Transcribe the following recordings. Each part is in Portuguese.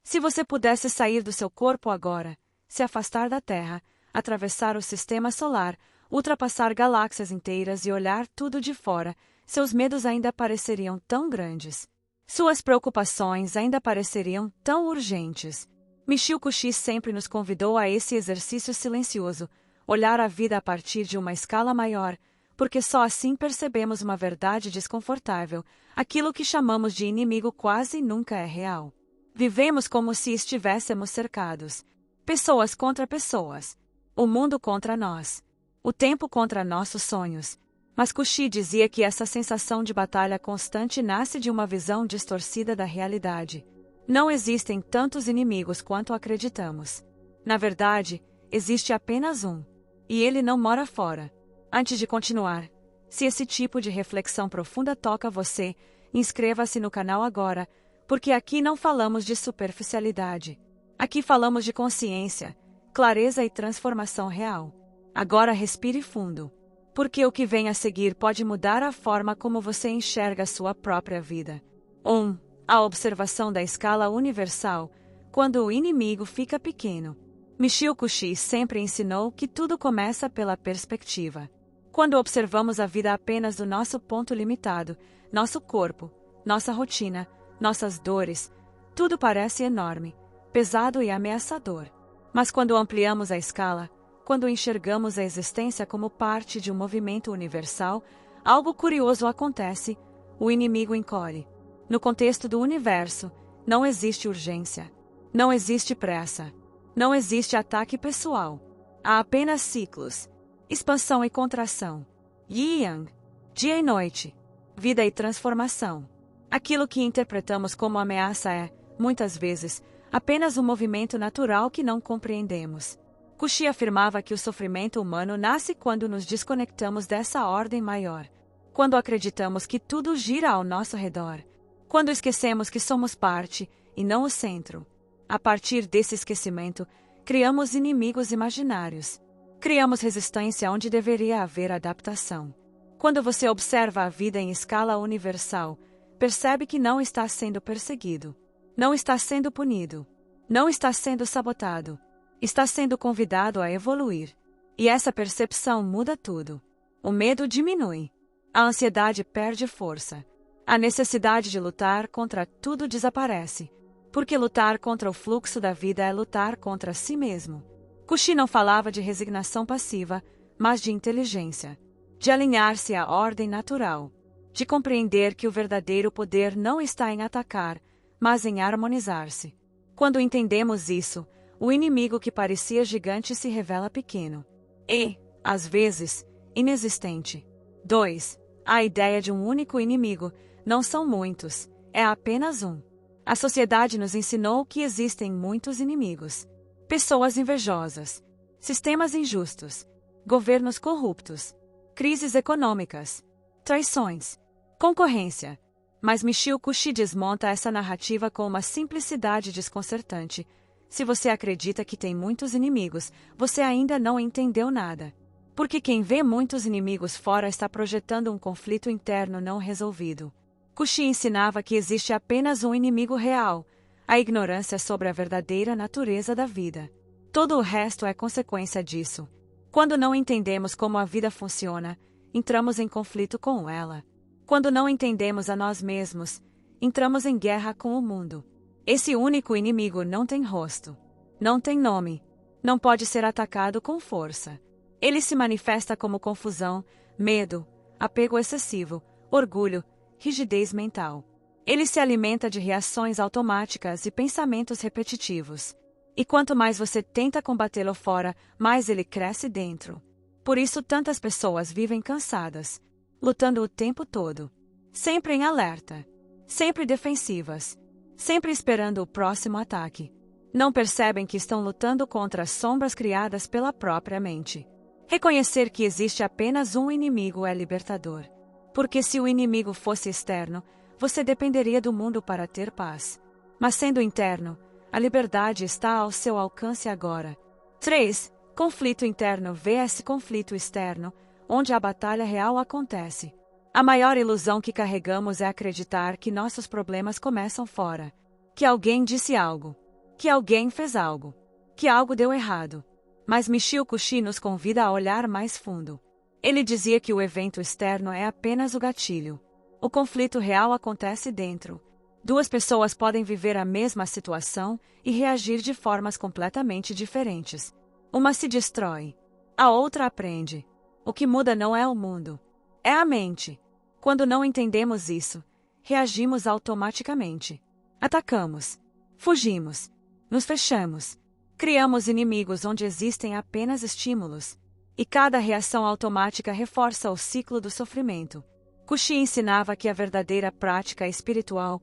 Se você pudesse sair do seu corpo agora, se afastar da Terra, atravessar o sistema solar, ultrapassar galáxias inteiras e olhar tudo de fora, seus medos ainda pareceriam tão grandes. Suas preocupações ainda pareceriam tão urgentes. Michio Kushi sempre nos convidou a esse exercício silencioso, olhar a vida a partir de uma escala maior, porque só assim percebemos uma verdade desconfortável: aquilo que chamamos de inimigo quase nunca é real. Vivemos como se estivéssemos cercados. Pessoas contra pessoas. O mundo contra nós. O tempo contra nossos sonhos. Mas Kushi dizia que essa sensação de batalha constante nasce de uma visão distorcida da realidade. Não existem tantos inimigos quanto acreditamos. Na verdade, existe apenas um. E ele não mora fora. Antes de continuar, se esse tipo de reflexão profunda toca você, inscreva-se no canal agora, porque aqui não falamos de superficialidade. Aqui falamos de consciência, clareza e transformação real. Agora respire fundo, porque o que vem a seguir pode mudar a forma como você enxerga a sua própria vida. 1. A observação da escala universal, quando o inimigo fica pequeno. Michio Kushi sempre ensinou que tudo começa pela perspectiva. Quando observamos a vida apenas do nosso ponto limitado, nosso corpo, nossa rotina, nossas dores, tudo parece enorme, pesado e ameaçador. Mas quando ampliamos a escala, quando enxergamos a existência como parte de um movimento universal, algo curioso acontece: o inimigo encolhe. No contexto do universo, não existe urgência. Não existe pressa. Não existe ataque pessoal. Há apenas ciclos. Expansão e contração. Yin e Yang. Dia e noite. Vida e transformação. Aquilo que interpretamos como ameaça é, muitas vezes, apenas um movimento natural que não compreendemos. Kushi afirmava que o sofrimento humano nasce quando nos desconectamos dessa ordem maior. Quando acreditamos que tudo gira ao nosso redor. Quando esquecemos que somos parte, e não o centro. A partir desse esquecimento, criamos inimigos imaginários. Criamos resistência onde deveria haver adaptação. Quando você observa a vida em escala universal, percebe que não está sendo perseguido. Não está sendo punido. Não está sendo sabotado. Está sendo convidado a evoluir. E essa percepção muda tudo. O medo diminui. A ansiedade perde força. A necessidade de lutar contra tudo desaparece. Porque lutar contra o fluxo da vida é lutar contra si mesmo. Kushi não falava de resignação passiva, mas de inteligência. De alinhar-se à ordem natural. De compreender que o verdadeiro poder não está em atacar, mas em harmonizar-se. Quando entendemos isso, o inimigo que parecia gigante se revela pequeno. E, às vezes, inexistente. 2. A ideia de um único inimigo. Não são muitos, é apenas um. A sociedade nos ensinou que existem muitos inimigos. Pessoas invejosas, sistemas injustos, governos corruptos, crises econômicas, traições, concorrência. Mas Michio Kushi desmonta essa narrativa com uma simplicidade desconcertante. Se você acredita que tem muitos inimigos, você ainda não entendeu nada. Porque quem vê muitos inimigos fora está projetando um conflito interno não resolvido. Kushi ensinava que existe apenas um inimigo real: a ignorância sobre a verdadeira natureza da vida. Todo o resto é consequência disso. Quando não entendemos como a vida funciona, entramos em conflito com ela. Quando não entendemos a nós mesmos, entramos em guerra com o mundo. Esse único inimigo não tem rosto. Não tem nome. Não pode ser atacado com força. Ele se manifesta como confusão, medo, apego excessivo, orgulho, rigidez mental. Ele se alimenta de reações automáticas e pensamentos repetitivos. E quanto mais você tenta combatê-lo fora, mais ele cresce dentro. Por isso tantas pessoas vivem cansadas, lutando o tempo todo, sempre em alerta, sempre defensivas, sempre esperando o próximo ataque. Não percebem que estão lutando contra as sombras criadas pela própria mente. Reconhecer que existe apenas um inimigo é libertador. Porque se o inimigo fosse externo, você dependeria do mundo para ter paz. Mas sendo interno, a liberdade está ao seu alcance agora. 3. Conflito interno vs conflito externo, onde a batalha real acontece. A maior ilusão que carregamos é acreditar que nossos problemas começam fora. Que alguém disse algo. que alguém fez algo, que algo deu errado. Mas Michio Kushi nos convida a olhar mais fundo. Ele dizia que o evento externo é apenas o gatilho. O conflito real acontece dentro. Duas pessoas podem viver a mesma situação e reagir de formas completamente diferentes. Uma se destrói, a outra aprende. O que muda não é o mundo, é a mente. Quando não entendemos isso, reagimos automaticamente. Atacamos, fugimos, nos fechamos, criamos inimigos onde existem apenas estímulos. E cada reação automática reforça o ciclo do sofrimento. Kushi ensinava que a verdadeira prática espiritual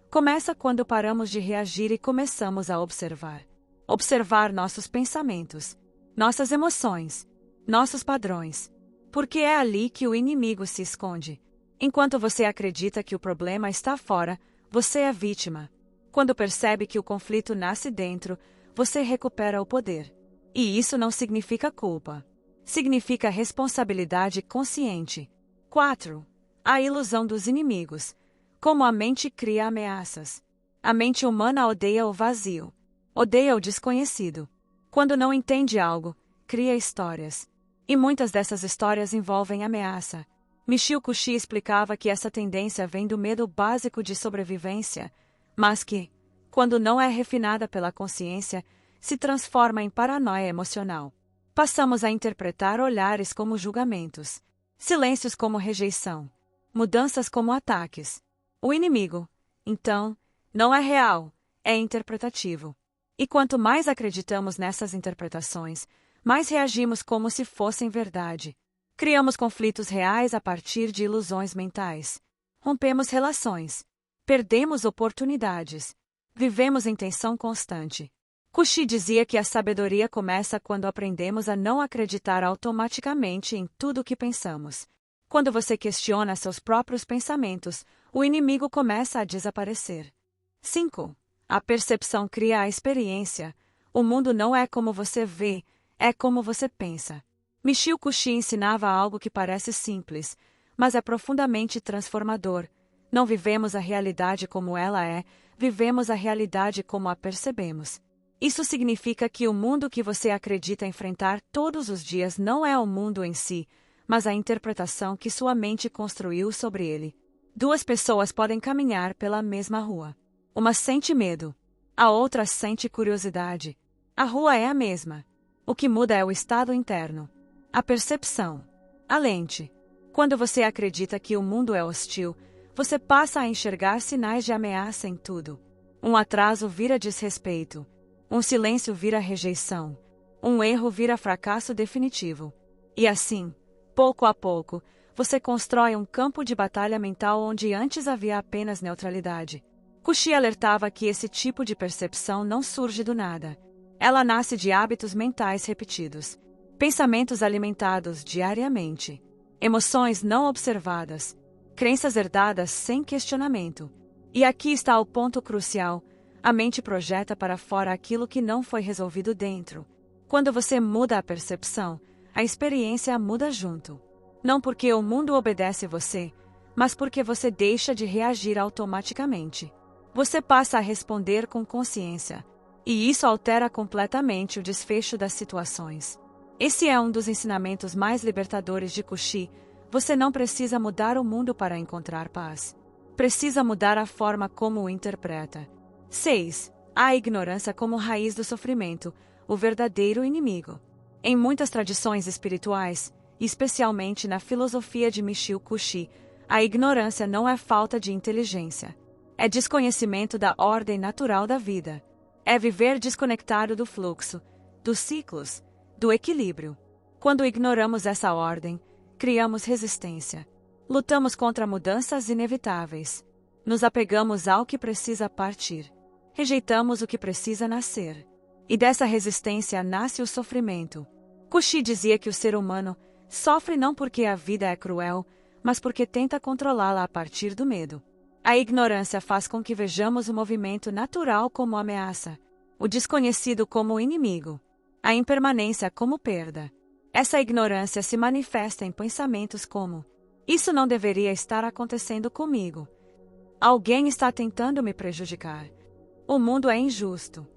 começa quando paramos de reagir e começamos a observar. Observar nossos pensamentos, nossas emoções, nossos padrões. Porque é ali que o inimigo se esconde. Enquanto você acredita que o problema está fora, você é vítima. Quando percebe que o conflito nasce dentro, você recupera o poder. E isso não significa culpa. Significa responsabilidade consciente. 4. A ilusão dos inimigos. Como a mente cria ameaças. A mente humana odeia o vazio. Odeia o desconhecido. Quando não entende algo, cria histórias. E muitas dessas histórias envolvem ameaça. Michio Kushi explicava que essa tendência vem do medo básico de sobrevivência, mas que, quando não é refinada pela consciência, se transforma em paranoia emocional. Passamos a interpretar olhares como julgamentos, silêncios como rejeição, mudanças como ataques. O inimigo, então, não é real, é interpretativo. E quanto mais acreditamos nessas interpretações, mais reagimos como se fossem verdade. Criamos conflitos reais a partir de ilusões mentais. Rompemos relações. Perdemos oportunidades. Vivemos em tensão constante. Kushi dizia que a sabedoria começa quando aprendemos a não acreditar automaticamente em tudo o que pensamos. Quando você questiona seus próprios pensamentos, o inimigo começa a desaparecer. 5. A percepção cria a experiência. O mundo não é como você vê, é como você pensa. Michio Kushi ensinava algo que parece simples, mas é profundamente transformador. Não vivemos a realidade como ela é, vivemos a realidade como a percebemos. Isso significa que o mundo que você acredita enfrentar todos os dias não é o mundo em si, mas a interpretação que sua mente construiu sobre ele. Duas pessoas podem caminhar pela mesma rua. Uma sente medo, a outra sente curiosidade. A rua é a mesma. O que muda é o estado interno, a percepção, a lente. Quando você acredita que o mundo é hostil, você passa a enxergar sinais de ameaça em tudo. Um atraso vira desrespeito. Um silêncio vira rejeição. Um erro vira fracasso definitivo. E assim, pouco a pouco, você constrói um campo de batalha mental onde antes havia apenas neutralidade. Kushi alertava que esse tipo de percepção não surge do nada. Ela nasce de hábitos mentais repetidos, pensamentos alimentados diariamente, emoções não observadas, crenças herdadas sem questionamento. E aqui está o ponto crucial. A mente projeta para fora aquilo que não foi resolvido dentro. Quando você muda a percepção, a experiência muda junto. Não porque o mundo obedece você, mas porque você deixa de reagir automaticamente. Você passa a responder com consciência. E isso altera completamente o desfecho das situações. Esse é um dos ensinamentos mais libertadores de Kushi. Você não precisa mudar o mundo para encontrar paz. Precisa mudar a forma como o interpreta. 6. A ignorância como raiz do sofrimento, o verdadeiro inimigo. Em muitas tradições espirituais, especialmente na filosofia de Michio Kushi, a ignorância não é falta de inteligência. É desconhecimento da ordem natural da vida. É viver desconectado do fluxo, dos ciclos, do equilíbrio. Quando ignoramos essa ordem, criamos resistência. Lutamos contra mudanças inevitáveis. Nos apegamos ao que precisa partir. Rejeitamos o que precisa nascer. E dessa resistência nasce o sofrimento. Kushi dizia que o ser humano sofre não porque a vida é cruel, mas porque tenta controlá-la a partir do medo. A ignorância faz com que vejamos o movimento natural como ameaça, o desconhecido como inimigo, a impermanência como perda. Essa ignorância se manifesta em pensamentos como: isso não deveria estar acontecendo comigo. Alguém está tentando me prejudicar. O mundo é injusto.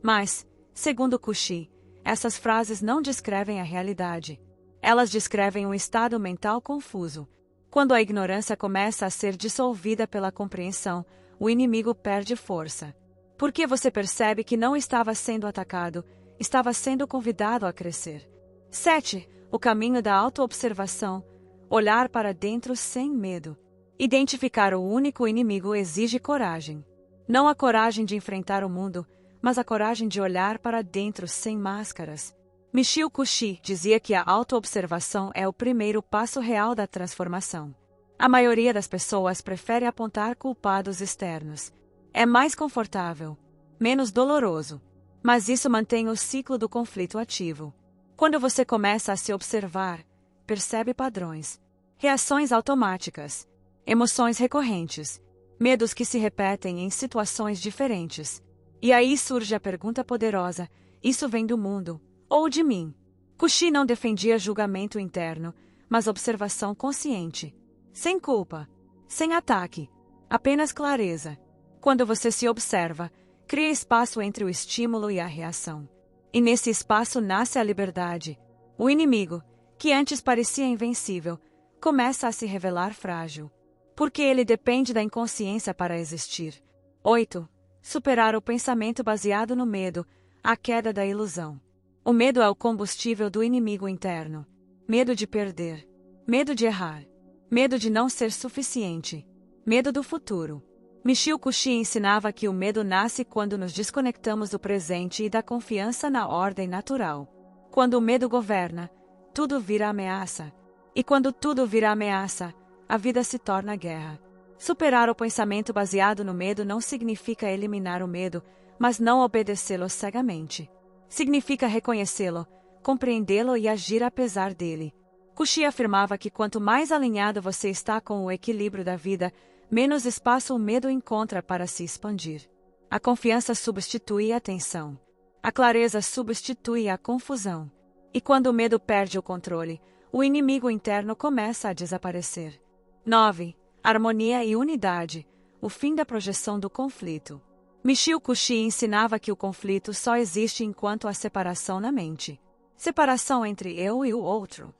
Mas, segundo Kushi, essas frases não descrevem a realidade. Elas descrevem um estado mental confuso. Quando a ignorância começa a ser dissolvida pela compreensão, o inimigo perde força. Porque você percebe que não estava sendo atacado, estava sendo convidado a crescer. 7. O caminho da autoobservação. Olhar para dentro sem medo. Identificar o único inimigo exige coragem. Não a coragem de enfrentar o mundo, mas a coragem de olhar para dentro sem máscaras. Michio Kushi dizia que a autoobservação é o primeiro passo real da transformação. A maioria das pessoas prefere apontar culpados externos. É mais confortável, menos doloroso, mas isso mantém o ciclo do conflito ativo. Quando você começa a se observar, percebe padrões, reações automáticas, emoções recorrentes, medos que se repetem em situações diferentes. E aí surge a pergunta poderosa: isso vem do mundo ou de mim? Kushi não defendia julgamento interno, mas observação consciente. Sem culpa, sem ataque, apenas clareza. Quando você se observa, cria espaço entre o estímulo e a reação. E nesse espaço nasce a liberdade. O inimigo, que antes parecia invencível, começa a se revelar frágil. Porque ele depende da inconsciência para existir. 8. Superar o pensamento baseado no medo, a queda da ilusão. O medo é o combustível do inimigo interno. Medo de perder. Medo de errar. Medo de não ser suficiente. Medo do futuro. Michio Kushi ensinava que o medo nasce quando nos desconectamos do presente e da confiança na ordem natural. Quando o medo governa, tudo vira ameaça. E quando tudo vira ameaça, a vida se torna guerra. Superar o pensamento baseado no medo não significa eliminar o medo, mas não obedecê-lo cegamente. Significa reconhecê-lo, compreendê-lo e agir apesar dele. Kushi afirmava que quanto mais alinhado você está com o equilíbrio da vida, menos espaço o medo encontra para se expandir. A confiança substitui a tensão. A clareza substitui a confusão. E quando o medo perde o controle, o inimigo interno começa a desaparecer. 9. Harmonia e unidade, o fim da projeção do conflito. Michio Kushi ensinava que o conflito só existe enquanto há separação na mente. Separação entre eu e o outro.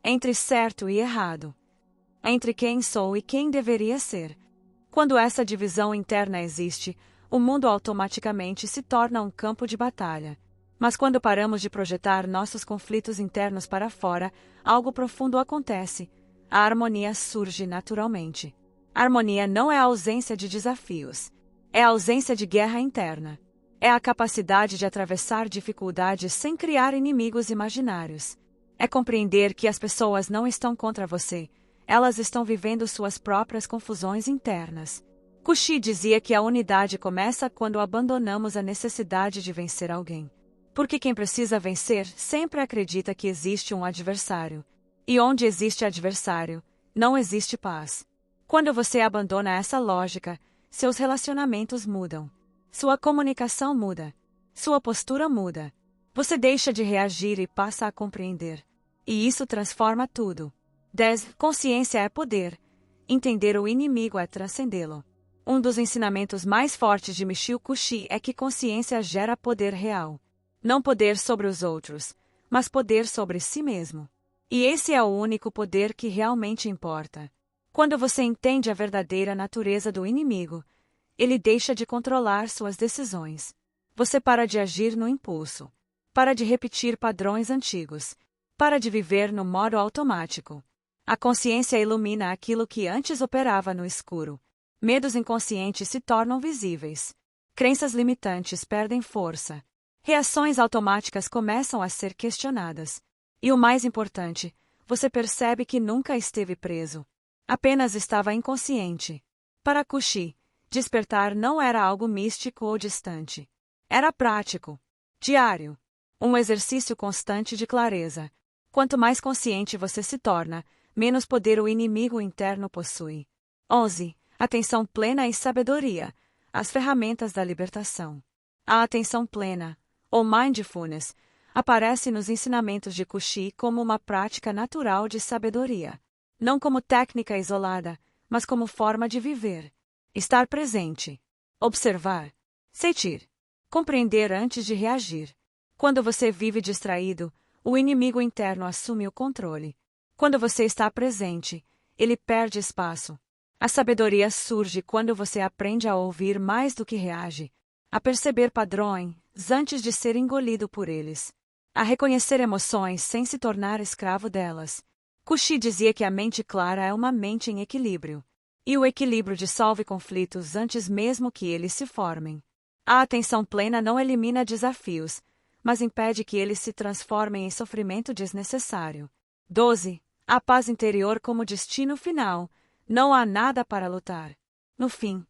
Entre certo e errado. Entre quem sou e quem deveria ser. Quando essa divisão interna existe, o mundo automaticamente se torna um campo de batalha. Mas quando paramos de projetar nossos conflitos internos para fora, algo profundo acontece. A harmonia surge naturalmente. A harmonia não é a ausência de desafios. É a ausência de guerra interna. É a capacidade de atravessar dificuldades sem criar inimigos imaginários. É compreender que as pessoas não estão contra você. Elas estão vivendo suas próprias confusões internas. Kushi dizia que a unidade começa quando abandonamos a necessidade de vencer alguém. Porque quem precisa vencer sempre acredita que existe um adversário. E onde existe adversário, não existe paz. Quando você abandona essa lógica, seus relacionamentos mudam. Sua comunicação muda. Sua postura muda. Você deixa de reagir e passa a compreender. E isso transforma tudo. 10. Consciência é poder. Entender o inimigo é transcendê-lo. Um dos ensinamentos mais fortes de Michio Kushi é que consciência gera poder real. Não poder sobre os outros, mas poder sobre si mesmo. E esse é o único poder que realmente importa. Quando você entende a verdadeira natureza do inimigo, ele deixa de controlar suas decisões. Você para de agir no impulso. Para de repetir padrões antigos. Para de viver no modo automático. A consciência ilumina aquilo que antes operava no escuro. Medos inconscientes se tornam visíveis. Crenças limitantes perdem força. Reações automáticas começam a ser questionadas. E o mais importante, você percebe que nunca esteve preso. Apenas estava inconsciente. Para Kushi, despertar não era algo místico ou distante. Era prático. Diário. Um exercício constante de clareza. Quanto mais consciente você se torna, menos poder o inimigo interno possui. 11. Atenção plena e sabedoria. As ferramentas da libertação. A atenção plena, ou mindfulness, aparece nos ensinamentos de Kushi como uma prática natural de sabedoria. Não como técnica isolada, mas como forma de viver. Estar presente. Observar. Sentir. Compreender antes de reagir. Quando você vive distraído, o inimigo interno assume o controle. Quando você está presente, ele perde espaço. A sabedoria surge quando você aprende a ouvir mais do que reage, a perceber padrões antes de ser engolido por eles, a reconhecer emoções sem se tornar escravo delas. Cauchy dizia que a mente clara é uma mente em equilíbrio, e o equilíbrio dissolve conflitos antes mesmo que eles se formem. A atenção plena não elimina desafios, mas impede que eles se transformem em sofrimento desnecessário. 12. A paz interior como destino final. Não há nada para lutar. No fim,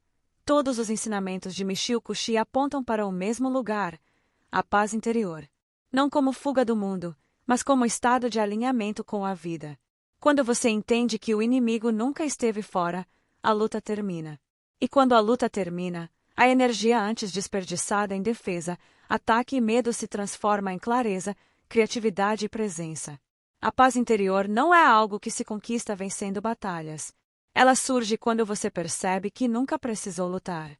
todos os ensinamentos de Michio Cauchy apontam para o mesmo lugar, a paz interior. Não como fuga do mundo, mas como estado de alinhamento com a vida. Quando você entende que o inimigo nunca esteve fora, a luta termina. E quando a luta termina, a energia antes desperdiçada em defesa, ataque e medo se transforma em clareza, criatividade e presença. A paz interior não é algo que se conquista vencendo batalhas. Ela surge quando você percebe que nunca precisou lutar.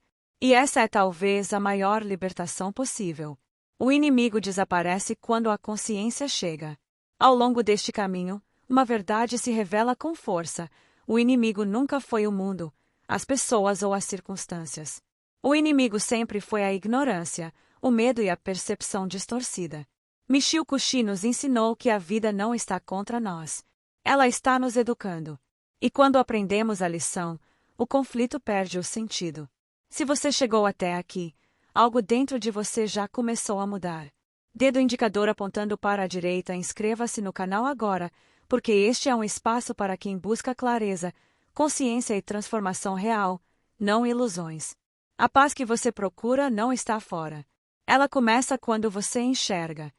E essa é talvez a maior libertação possível. O inimigo desaparece quando a consciência chega. Ao longo deste caminho, uma verdade se revela com força. O inimigo nunca foi o mundo, as pessoas ou as circunstâncias. O inimigo sempre foi a ignorância, o medo e a percepção distorcida. Michio Cauchy nos ensinou que a vida não está contra nós. Ela está nos educando. E quando aprendemos a lição, o conflito perde o sentido. Se você chegou até aqui, algo dentro de você já começou a mudar. Dedo indicador apontando para a direita, inscreva-se no canal agora, porque este é um espaço para quem busca clareza, consciência e transformação real, não ilusões. A paz que você procura não está fora. Ela começa quando você enxerga.